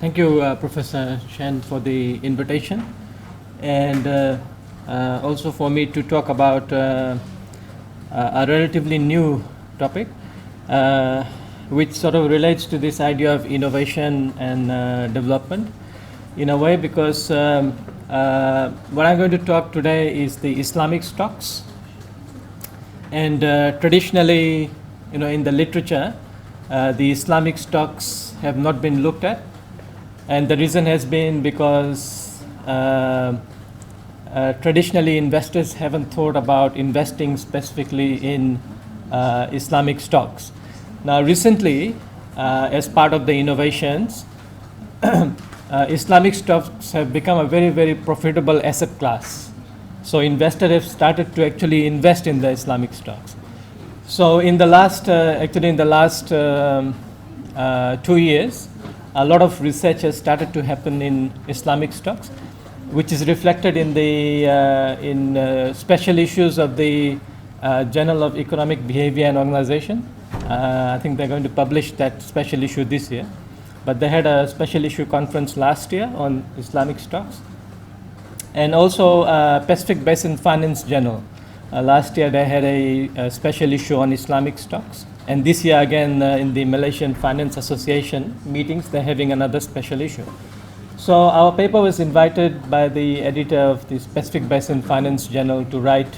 Thank you, Professor Chen, for the invitation, and also for me to talk about a relatively new topic, which sort of relates to this idea of innovation and development in a way, because what I'm going to talk today is the Islamic stocks. And traditionally, in the literature, the Islamic stocks have not been looked at. And the reason has been because traditionally investors haven't thought about investing specifically in Islamic stocks. Now recently, as part of the innovations, Islamic stocks have become a very, very profitable asset class. So investors have started to actually invest in the Islamic stocks. So in the last 2 years, a lot of research has started to happen in Islamic stocks, which is reflected in the special issues of the Journal of Economic Behavior and Organization. I think they're going to publish that special issue this year, but they had a special issue conference last year on Islamic stocks. And also Pacific Basin Finance Journal. Last year they had a special issue on Islamic stocks. And this year again in the Malaysian Finance Association meetings, they're having another special issue. So our paper was invited by the editor of the Pacific Basin Finance Journal to write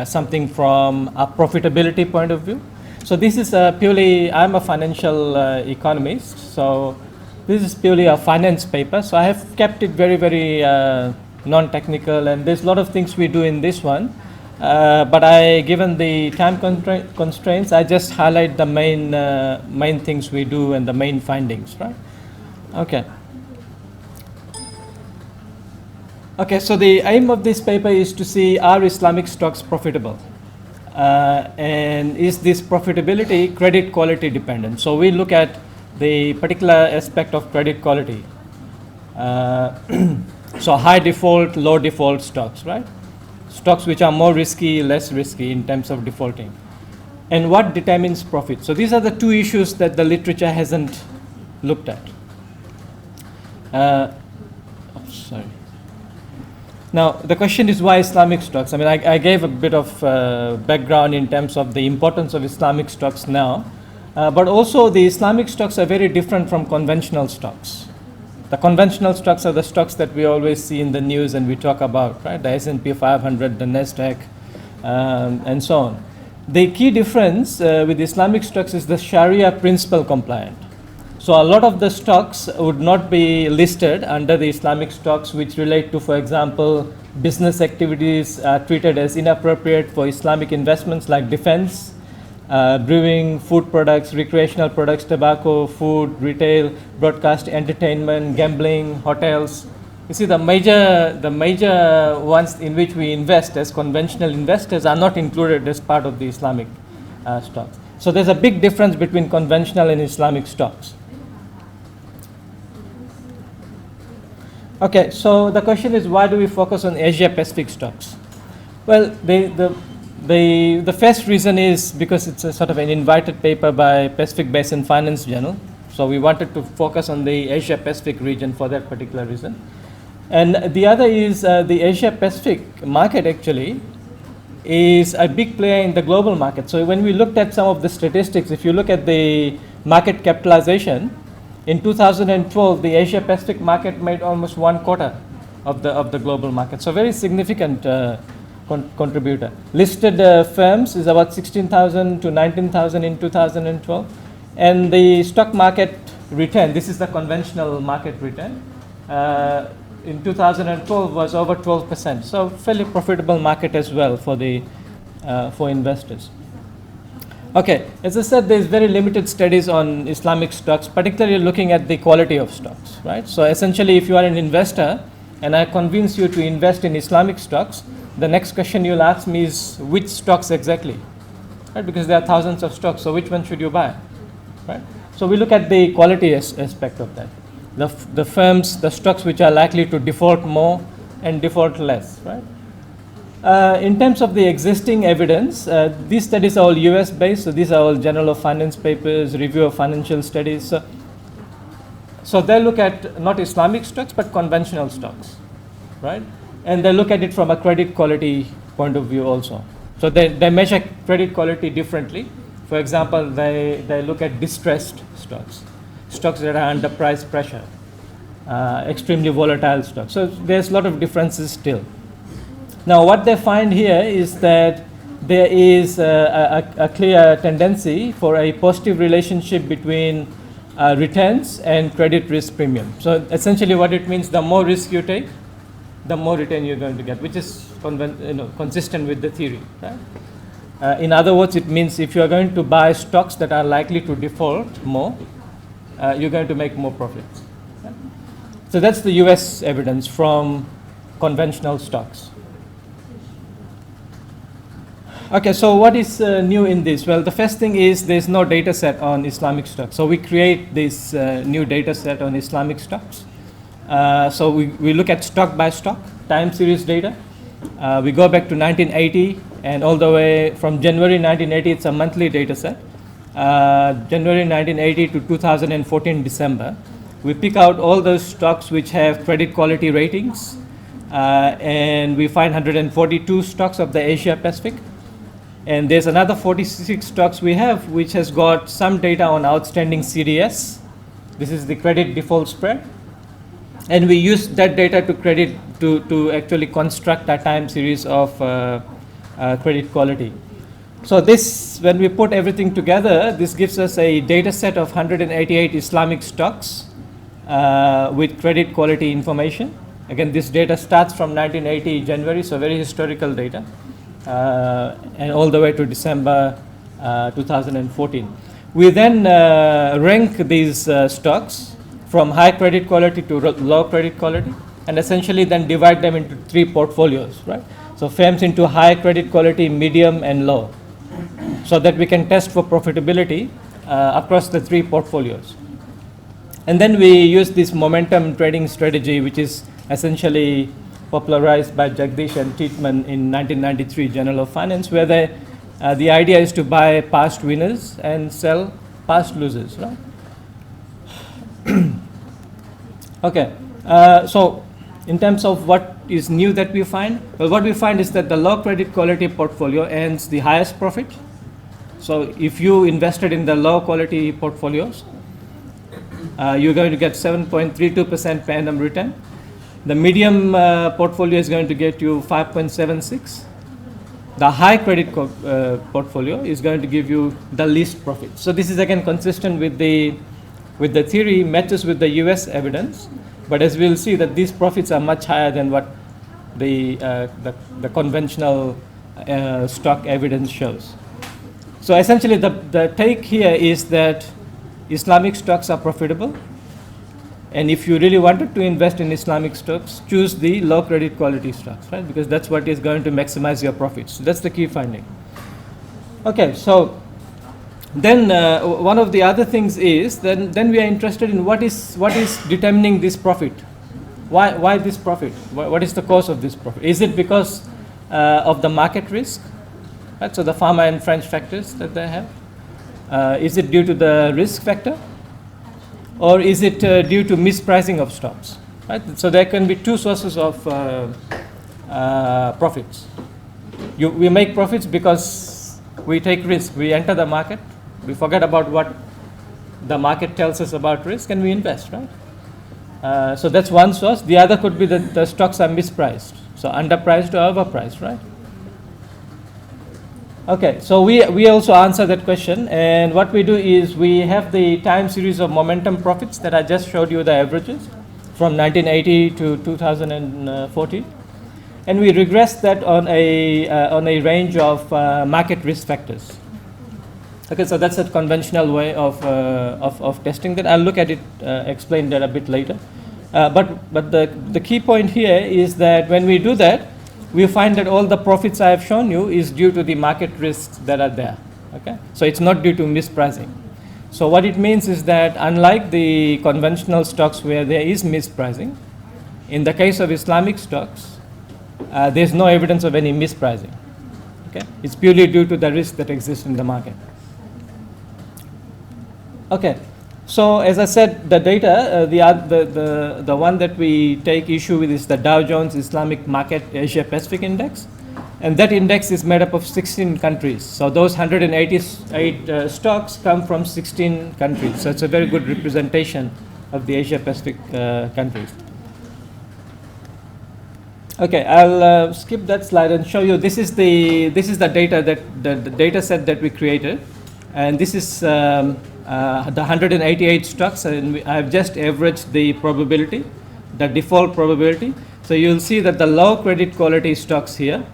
something from a profitability point of view. So this is purely, I'm a financial economist, so this is purely a finance paper. So I have kept it very, very non-technical, and there's a lot of things we do in this one. But given the time constraints, I just highlight the main things we do and the main findings, right? Okay. Okay, so the aim of this paper is to see, are Islamic stocks profitable? And is this profitability credit quality dependent? So we look at the particular aspect of credit quality. So high default, low default stocks, right? Stocks which are more risky, less risky in terms of defaulting. And what determines profit? So these are the two issues that the literature hasn't looked at. Sorry. Now, the question is why Islamic stocks? I mean, I gave a bit of background in terms of the importance of Islamic stocks now, but also the Islamic stocks are very different from conventional stocks. The conventional stocks are the stocks that we always see in the news and we talk about, right? The S&P 500, the Nasdaq, and so on. The key difference with Islamic stocks is the Sharia principle compliant. So a lot of the stocks would not be listed under the Islamic stocks, which relate to, for example, business activities treated as inappropriate for Islamic investments like defense, brewing, food products, recreational products, tobacco, food, retail, broadcast, entertainment, gambling, hotels. You see, the major ones in which we invest as conventional investors are not included as part of the Islamic stocks. So there's a big difference between conventional and Islamic stocks. Okay, so the question is, why do we focus on Asia Pacific stocks? Well, the first reason is because it's a sort of an invited paper by Pacific Basin Finance Journal. So we wanted to focus on the Asia Pacific region for that particular reason. And the other is the Asia Pacific market actually is a big player in the global market. So when we looked at some of the statistics, if you look at the market capitalization, in 2012, the Asia Pacific market made almost 1/4 of the global market. So very significant contributor. Listed firms is about 16,000 to 19,000 in 2012. And the stock market return, this is the conventional market return, in 2012 was over 12%. So fairly profitable market as well for investors. Okay, as I said, there's very limited studies on Islamic stocks, particularly looking at the quality of stocks, right? So essentially, if you are an investor and I convince you to invest in Islamic stocks, the next question you'll ask me is which stocks exactly, right? Because there are thousands of stocks, so which one should you buy, right? So we look at the quality aspect of that. The firms, the stocks which are likely to default more and default less, right? In terms of the existing evidence, these studies are all US based, so these are all Journal of Finance papers, review of financial studies. So they look at not Islamic stocks, but conventional stocks, right? And they look at it from a credit quality point of view also. So they measure credit quality differently. For example, they look at distressed stocks, stocks that are under price pressure, extremely volatile stocks. So there's a lot of differences still. Now, what they find here is that there is a clear tendency for a positive relationship between returns and credit risk premium. So essentially what it means, the more risk you take, the more return you're going to get, which is consistent with the theory. Right? In other words, it means if you're going to buy stocks that are likely to default more, you're going to make more profits. Right? So that's the US evidence from conventional stocks. Okay, so what is new in this? Well, the first thing is there's no data set on Islamic stocks. So we create this new data set on Islamic stocks. So we look at stock by stock, time series data. We go back to 1980 and all the way from January 1980, it's a monthly data set. January 1980 to 2014 December. We pick out all those stocks which have credit quality ratings, and we find 142 stocks of the Asia Pacific. And there's another 46 stocks we have which has got some data on outstanding CDS. This is the credit default spread. And we use that data to actually construct a time series of credit quality. So this, when we put everything together, this gives us a data set of 188 Islamic stocks with credit quality information. Again, this data starts from 1980 January, so very historical data. And all the way to December 2014. We then rank these stocks from high credit quality to low credit quality, and essentially then divide them into three portfolios, right? So firms into high credit quality, medium, and low, so that we can test for profitability across the three portfolios. And then we use this momentum trading strategy, which is essentially popularized by Jagdish and Titman in 1993 Journal of Finance, where the idea is to buy past winners and sell past losers, right? Okay, so in terms of what is new that we find, well, what we find is that the low credit quality portfolio earns the highest profit. So if you invested in the low quality portfolios, you're going to get 7.32% per annum return. The medium portfolio is going to get you 5.76. The high credit portfolio is going to give you the least profit. So this is again consistent with the theory, matches with the US evidence, but as we'll see that these profits are much higher than what the conventional stock evidence shows. So essentially the take here is that Islamic stocks are profitable. And if you really wanted to invest in Islamic stocks, choose the low credit quality stocks, right? Because that's what is going to maximize your profits. So that's the key finding. Okay, so then one of the other things is then we are interested in what is determining this profit. Why this profit? What is the cause of this profit? Is it because of the market risk? Right? So the pharma and French factors that they have. Is it due to the risk factor? Or is it due to mispricing of stocks? Right? So there can be two sources of profits. We make profits because we take risk. We enter the market, we forget about what the market tells us about risk, and we invest, right? So that's one source. The other could be that the stocks are mispriced. So underpriced or overpriced, right? Okay, so we also answer that question, and what we do is we have the time series of momentum profits that I just showed you the averages from 1980 to 2014, and we regress that on a range of market risk factors. Okay, so that's a conventional way of testing that. I'll look at it, explain that a bit later. But the key point here is that when we do that, we find that all the profits I have shown you is due to the market risks that are there. Okay, so it's not due to mispricing. So what it means is that unlike the conventional stocks where there is mispricing, in the case of Islamic stocks, there's no evidence of any mispricing. Okay, it's purely due to the risk that exists in the market. Okay, So as I said, the data, the one that we take issue with is the Dow Jones Islamic Market Asia Pacific Index. And that index is made up of 16 countries. So those 188 stocks come from 16 countries. So it's a very good representation of the Asia Pacific countries. Okay, I'll skip that slide and show you. This is the data that the data set that we created, and this is the 188 stocks, and I've just averaged the probability, the default probability. So you'll see that the low credit quality stocks here,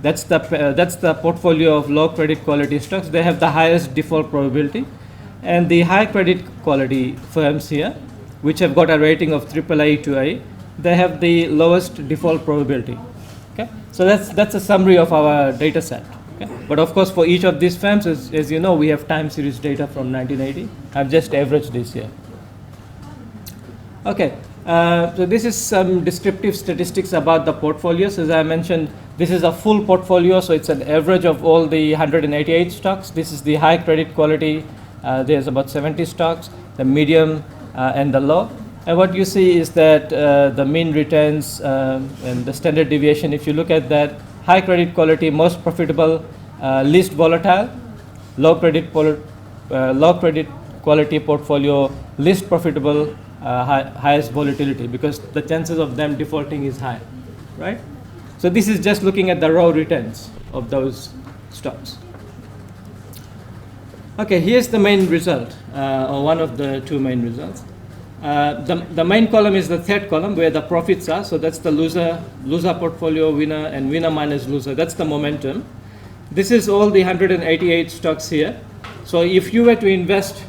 that's the portfolio of low credit quality stocks. They have the highest default probability, and the high credit quality firms here, which have got a rating of AAA to A, they have the lowest default probability. Okay, so that's a summary of our data set. Okay? But of course, for each of these firms, as you know, we have time series data from 1980. I've just averaged this here. Okay, so this is some descriptive statistics about the portfolios. As I mentioned, this is a full portfolio, so it's an average of all the 188 stocks. This is the high credit quality. There's about 70 stocks, the medium and the low. And what you see is that the mean returns and the standard deviation, if you look at that, high credit quality, most profitable, least volatile, low credit quality portfolio, least profitable, highest volatility, because the chances of them defaulting is high, right? So this is just looking at the raw returns of those stocks. Okay, here's the main result, or one of the two main results. The main column is the third column where the profits are. So that's the loser portfolio, winner, and winner minus loser. That's the momentum. This is all the 188 stocks here. So if you were to invest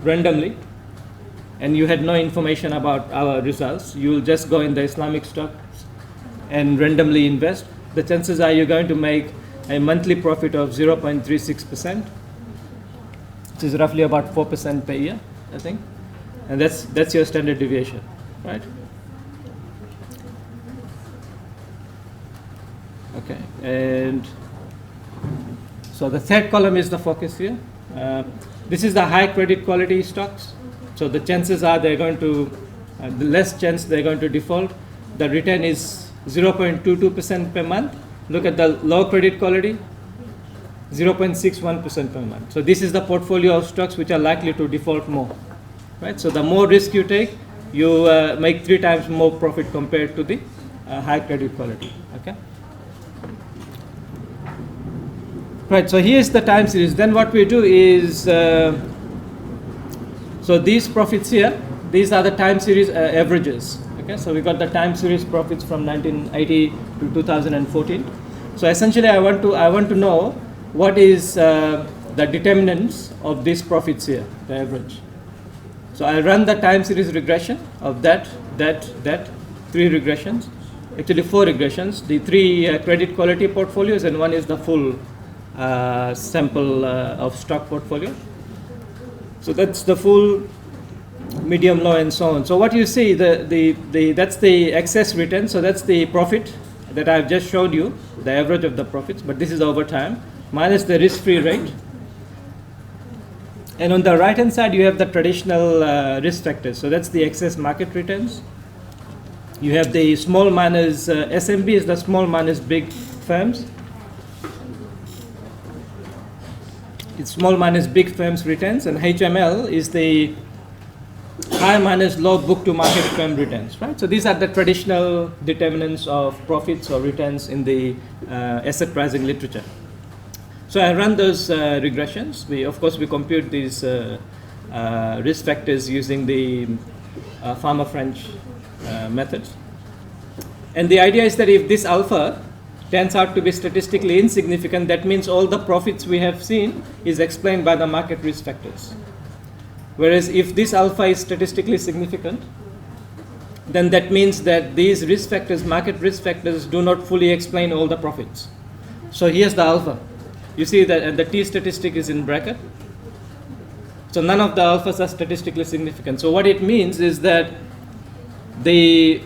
randomly and you had no information about our results, you will just go in the Islamic stocks and randomly invest. The chances are you're going to make a monthly profit of 0.36%, which is roughly about 4% per year, I think. And that's your standard deviation, right? Okay, and so the third column is the focus here. This is the high credit quality stocks. So the chances are they're going to, the less chance they're going to default. The return is 0.22% per month. Look at the low credit quality, 0.61% per month. So this is the portfolio of stocks which are likely to default more. Right, so the more risk you take, you make 3 times more profit compared to the high credit quality. Okay. Right. So here's the time series. Then what we do is, so these profits here, these are the time series averages. Okay. So we got the time series profits from 1980 to 2014. So essentially, I want to know what is the determinants of these profits here, the average. So I run the time series regression of that, 3 regressions, actually 4 regressions, the 3 credit quality portfolios, and one is the full sample of stock portfolio. So that's the full, medium, low, and so on. So what you see, that's the excess return. So that's the profit that I've just showed you, the average of the profits, but this is over time, minus the risk-free rate. And on the right-hand side, you have the traditional risk factors. So that's the excess market returns. You have the small minus, SMB is the small minus big firms. It's small minus big firms returns, and HML is the high minus low book to market firm returns, right? So these are the traditional determinants of profits or returns in the asset pricing literature. So I run those regressions. Of course, we compute these risk factors using the Farmer-French methods. And the idea is that if this alpha turns out to be statistically insignificant, that means all the profits we have seen is explained by the market risk factors. Whereas if this alpha is statistically significant, then that means that these risk factors, market risk factors, do not fully explain all the profits. So here's the alpha. You see that the t statistic is in bracket. So none of the alphas are statistically significant. So what it means is that the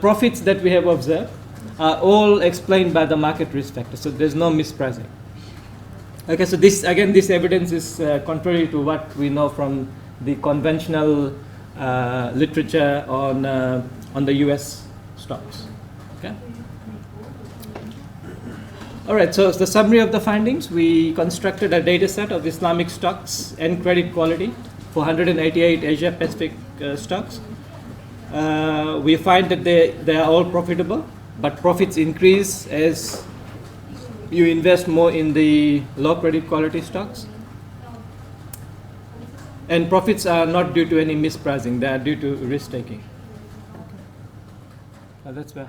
profits that we have observed are all explained by the market risk factors. So there's no mispricing. Okay, so this evidence is contrary to what we know from the conventional literature on the US stocks. Okay. All right, so the summary of the findings, we constructed a data set of Islamic stocks and credit quality for 188 Asia Pacific stocks. We find that they are all profitable, but profits increase as you invest more in the low credit quality stocks. And profits are not due to any mispricing, they are due to risk taking. That's where.